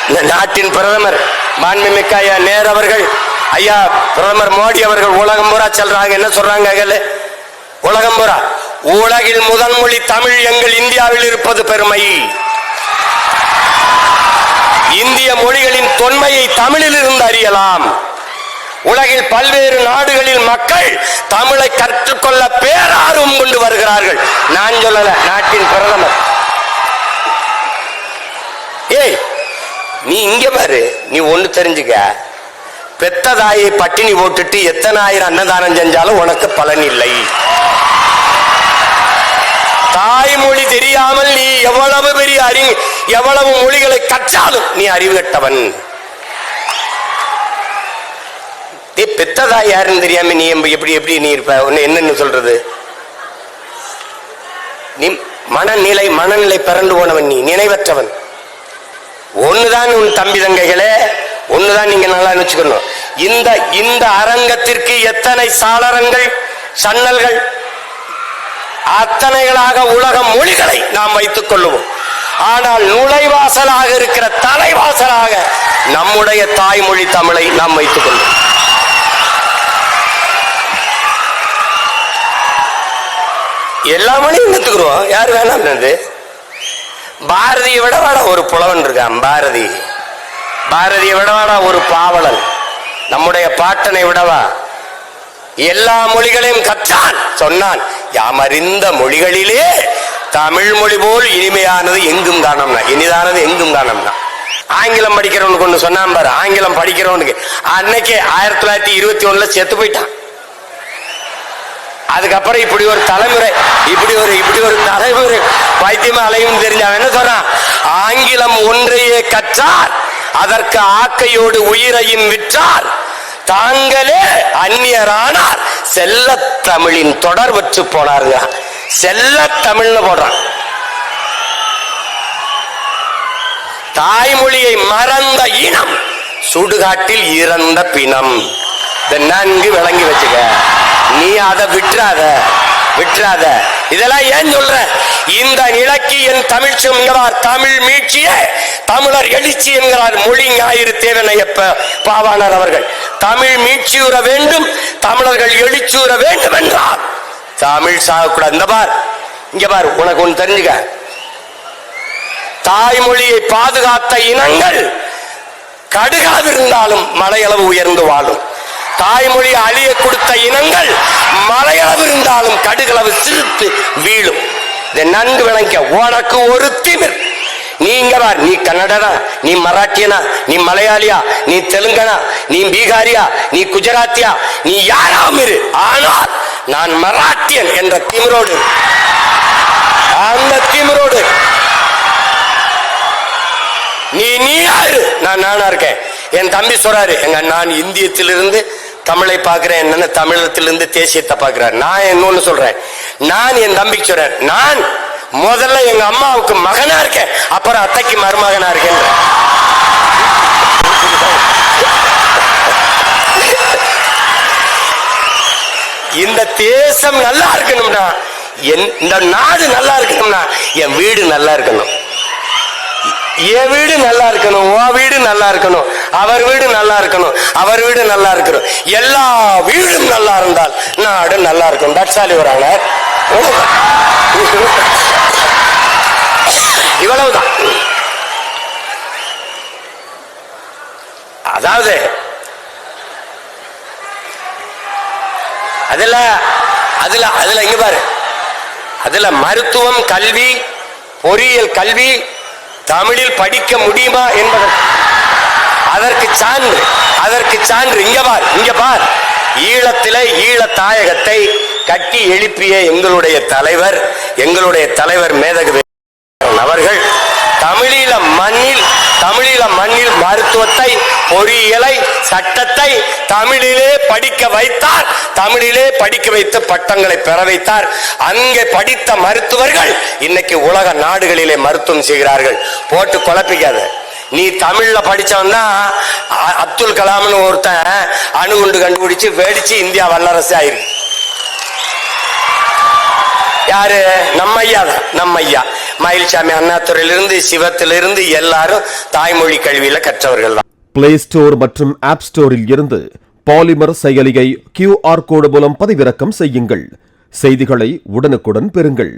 இந்த நாட்டின் பிரதமர் மாண்புமிக்க ஐயா நேரு அவர்கள், ஐயா பிரதமர் மோடி அவர்கள் உலகம் பூரா சொல்றாங்க. என்ன சொல்றாங்க? உலகம் பூரா உலகில் முதல் மொழி தமிழ் எங்கள் இந்தியாவில் இருப்பது பெருமை. இந்திய மொழிகளின் தொன்மையை தமிழில் இருந்து அறியலாம். உலகில் பல்வேறு நாடுகளில் மக்கள் தமிழை கற்றுக்கொள்ள பேரார்வம் கொண்டு வருகிறார்கள். நான் சொல்லல, நாட்டின் பிரதமர். ஏய், நீ இங்க பாரு, நீ ஒண்ணு தெரிஞ்சுக்க. பெத்த தாயை பட்டினி போட்டுட்டு எத்தனை ஆயிரம் அன்னதானம் செஞ்சாலும் உனக்கு பலன் இல்லை. தாய்மொழி தெரியாமல் நீ எவ்வளவு பெரிய எவ்வளவு மொழிகளை கற்றாலும் நீ அறிவு கட்டவன். பெத்ததாய் யாருன்னு தெரியாம நீ எப்படி நீ இருப்ப? என்னன்னு சொல்றது? நீ மனநிலை பிறண்டு போனவன், நீ நினைவற்றவன். ஒண்ணுதான் உன் தம்பி தங்கைகளே, ஒண்ணுதான் நீங்க நல்லா நினைச்சுக்கணும். இந்த அரங்கத்திற்கு எத்தனை சாளரங்கள் சன்னல்கள், அத்தனைகளாக உலக மொழிகளை நாம் வைத்துக் கொள்ளுவோம். ஆனால் நுழைவாசலாக இருக்கிற தலைவாசலாக நம்முடைய தாய்மொழி தமிழை நாம் வைத்துக் கொள்வோம். எல்லா மொழியும் கத்துக்கிறோம், யார் வேணாம். பாரதியை விடவாடா ஒரு புலவன் இருக்கான். பாரதியை விடவாடா ஒரு பாவலன். நம்முடைய பாட்டனை விடவா எல்லா மொழிகளையும் கற்றான். சொன்னான், யாம் அறிந்த மொழிகளிலே தமிழ் மொழி போல் இனிமையானது எங்கும் காணோம்னா, இனிதானது எங்கும் காணோம்னா. ஆங்கிலம் படிக்கிறவனுக்கு ஒண்ணு சொன்னான் பாரு. ஆங்கிலம் படிக்கிறவனுக்கு அன்னைக்கே 1921 செத்து போயிட்டான். அதுக்கப்புறம் இப்படி ஒரு தலைமுறை பைத்தியமா அலையும் தெரிஞ்சான். என்ன சொல்றான்? ஆங்கிலம் ஒன்றையே கற்றார், அதற்கு ஆக்கையோடு உயிரையும் விற்றார், தாங்களே அந்நியரானார், செல்ல தமிழின் தொடர் வச்சு போனாருங்க. செல்ல தமிழ்னு போடுறான். தாய்மொழியை மறந்த இனம் சுடுகாட்டில் இறந்த பிணம். நன்கு விளங்கி வச்சுக்க. நீ அதை விட்டுறாத. இதெல்லாம் ஏன் சொல்ற? இந்த நிலைக்கு என் தமிழ் மீட்சியே தமிழர் எழுச்சி என்கிறார் மொழி ஞாயிறு தேவனையப்ப பாவாணர் அவர்கள். தமிழ் மீட்சியுற வேண்டும், தமிழர்கள் எழுச்சியுற வேண்டும் என்றார். தமிழ் சாகக்கூடாது. இங்க பார், உனக்கு ஒன்று தெரிஞ்சுக்க. தாய்மொழியை பாதுகாத்த இனங்கள் கடுகாது இருந்தாலும் மலையளவு உயர்ந்து வாழும். தாய்மொழி அழிய கொடுத்த இனங்கள் மலையளவு இருந்தாலும் கடுகளவு சிரித்து வீழும். இதை நன்கு விளங்க. உனக்கு ஒரு திமிர். நீங்க பார், நீ கன்னடனா, நீ மராட்டியனா, நீ மலையாளியா, நீ தெலுங்கனா, நீ பீகாரியா, நீ குஜராத்தியா, நீ யாராவும் இரு. ஆனால் நான் மராட்டியன் என்ற திமிரோடு, அந்த திமிரோடு நீ யாரு? நானா இருக்கேன். என் தம்பி சொல்றாரு, நான் இந்தியத்திலிருந்து தமிழை பார்க்கிறேன், என்னன்னு தமிழத்திலிருந்து தேசியத்தை பார்க்கிறார். நான் இன்னொன்னு சொல்றேன், நான் என் தம்பிக்கு சொல்றேன், நான் முதல்ல எங்க அம்மாவுக்கு மகனா இருக்கேன், அப்புறம் அத்தைக்கு மருமகனா இருக்கேன். இந்த தேசம் நல்லா இருக்கணும்னா, இந்த நாடு நல்லா இருக்கணும்னா, என் வீடு நல்லா இருக்கணும். என் வீடு நல்லா இருக்கணும், உன் வீடு நல்லா இருக்கணும், அவர் வீடு நல்லா இருக்கணும், அவர் வீடு நல்லா இருக்கணும். எல்லா வீடும் நல்லா இருந்தால் நாடு நல்லா இருக்கும். தட்சாலி வராங்க. இவ்வளவுதான். அதாவது அதுல இங்க பாரு, அதுல மருத்துவம், கல்வி, பொறியியல் கல்வி தமிழில் படிக்க முடியுமா என்பது அதற்கு சான்று இங்க பார். ஈழத்திலே ஈழ தாயகத்தை கட்டி எழுப்பிய எங்களுடைய தலைவர் மேதகு அவர்கள் தமிழீழ மண்ணில் மருத்துவத்தை, பொறியியலை, சட்டத்தை தமிழிலே படிக்க வைத்தார். தமிழிலே படிக்க வைத்து பட்டங்களை பெற வைத்தார். அங்கே படித்த மருத்துவர்கள் இன்னைக்கு உலக நாடுகளிலே மருத்துவம் செய்கிறார்கள். போட்டு குழப்பிக்காத. நீ தமிழ்ல படிச்சவன் தான் அப்துல் கலாம்னு ஒருத்தன் அணுகுண்டு கண்டுபிடிச்சு வெடிச்சு இந்தியா வல்லரசு ஆயிருக்கு. யாரு? நம்ம ஐயா. மயில்சாமி அண்ணாதுறையிலிருந்து சிவத்திலிருந்து எல்லாரும் தாய்மொழி கல்வியில கற்றவர்கள் தான். பிளே ஸ்டோர் மற்றும் ஆப் ஸ்டோரில் இருந்து பாலிமர் செயலியை QR கோடு மூலம் பதிவிறக்கம் செய்யுங்கள். செய்திகளை உடனுக்குடன் பெறுங்கள்.